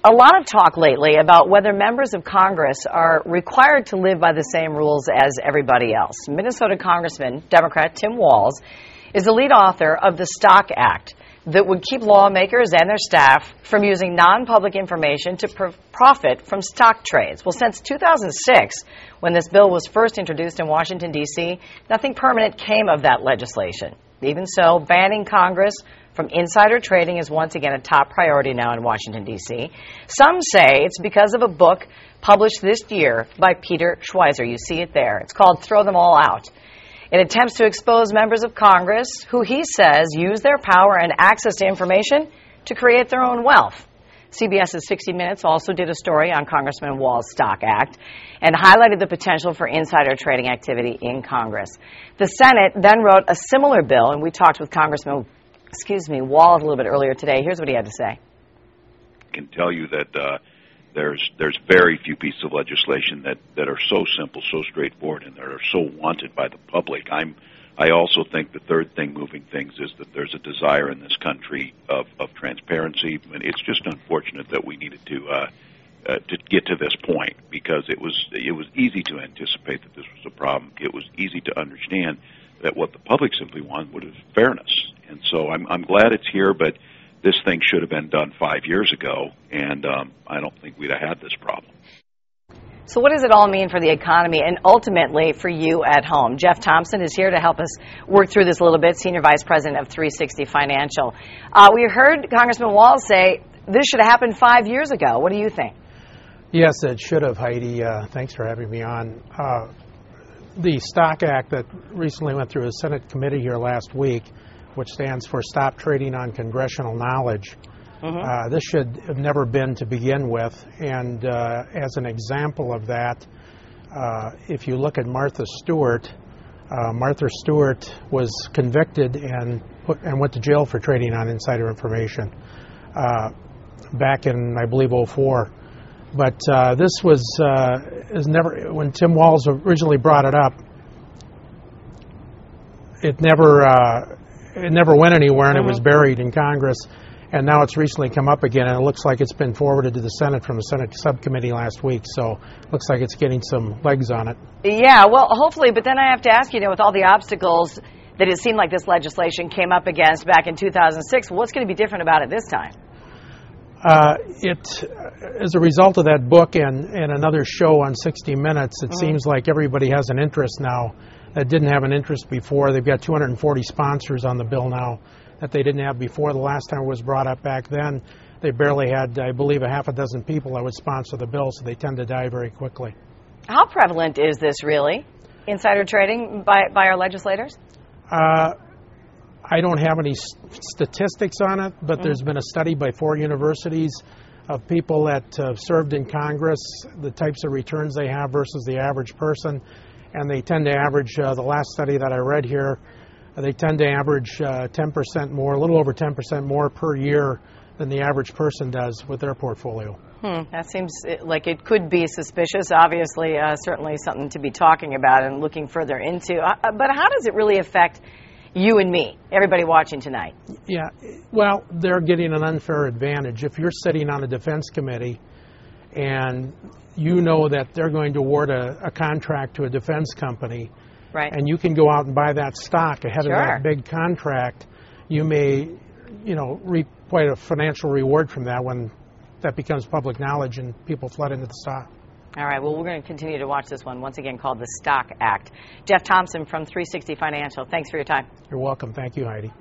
A lot of talk lately about whether members of Congress are required to live by the same rules as everybody else. Minnesota Congressman, Democrat Tim Walz, is the lead author of the Stock Act that would keep lawmakers and their staff from using non-public information to profit from stock trades. Well, since 2006, when this bill was first introduced in Washington, D.C., nothing permanent came of that legislation. Even so, banning Congress from insider trading is once again a top priority now in Washington, D.C. Some say it's because of a book published this year by Peter Schweizer. You see it there. It's called Throw Them All Out. It attempts to expose members of Congress who he says use their power and access to information to create their own wealth. CBS's 60 Minutes also did a story on Congressman Walz's Stock Act and highlighted the potential for insider trading activity in Congress. The Senate then wrote a similar bill, and we talked with Congressman Walz a little bit earlier today. Here's what he had to say. I can tell you that there's very few pieces of legislation that are so simple, so straightforward, and that are so wanted by the public. I also think the third thing moving things is that there's a desire in this country of transparency, and it's just unfortunate that we needed to get to this point, because it was easy to anticipate that this was a problem. It was easy to understand that what the public simply wanted was fairness. And so I'm glad it's here, but this thing should have been done 5 years ago, and I don't think we'd have had this problem. So what does it all mean for the economy and ultimately for you at home? Jeff Thompson is here to help us work through this a little bit, Senior Vice President of 360 Financial. We heard Congressman Walz say this should have happened 5 years ago. What do you think? Yes, it should have, Heidi. Thanks for having me on. The Stock Act that recently went through a Senate committee here last week, which stands for Stop Trading on Congressional Knowledge. This should have never been to begin with, and as an example of that, if you look at Martha Stewart was convicted and went to jail for trading on insider information back in, I believe, '04. But this is never, when Tim Walz originally brought it up, it never went anywhere, and it was buried in Congress. And now it's recently come up again, and it looks like it's been forwarded to the Senate from the Senate subcommittee last week. So it looks like it's getting some legs on it. Yeah, well, hopefully. But then I have to ask you, with all the obstacles that it seemed like this legislation came up against back in 2006, what's going to be different about it this time? As a result of that book and another show on 60 Minutes, it seems like everybody has an interest now that didn't have an interest before. They've got 240 sponsors on the bill now that they didn't have before. The last time it was brought up back then, they barely had, I believe, a half a dozen people that would sponsor the bill, so they tend to die very quickly. How prevalent is this really, insider trading by our legislators? I don't have any statistics on it, but there's been a study by 4 universities of people that have served in Congress, the types of returns they have versus the average person, and they tend to average, the last study that I read here, they tend to average 10% more, a little over 10% more per year than the average person does with their portfolio. That seems like it could be suspicious. Obviously, certainly something to be talking about and looking further into. But how does it really affect you and me, everybody watching tonight? Yeah, well, they're getting an unfair advantage. If you're sitting on a defense committee and you know that they're going to award a contract to a defense company, right, and you can go out and buy that stock ahead of that big contract, you may, reap quite a financial reward from that when that becomes public knowledge and people flood into the stock. All right, well, we're going to continue to watch this one, once again called the Stock Act. Jeff Thompson from 360 Financial, thanks for your time. You're welcome. Thank you, Heidi.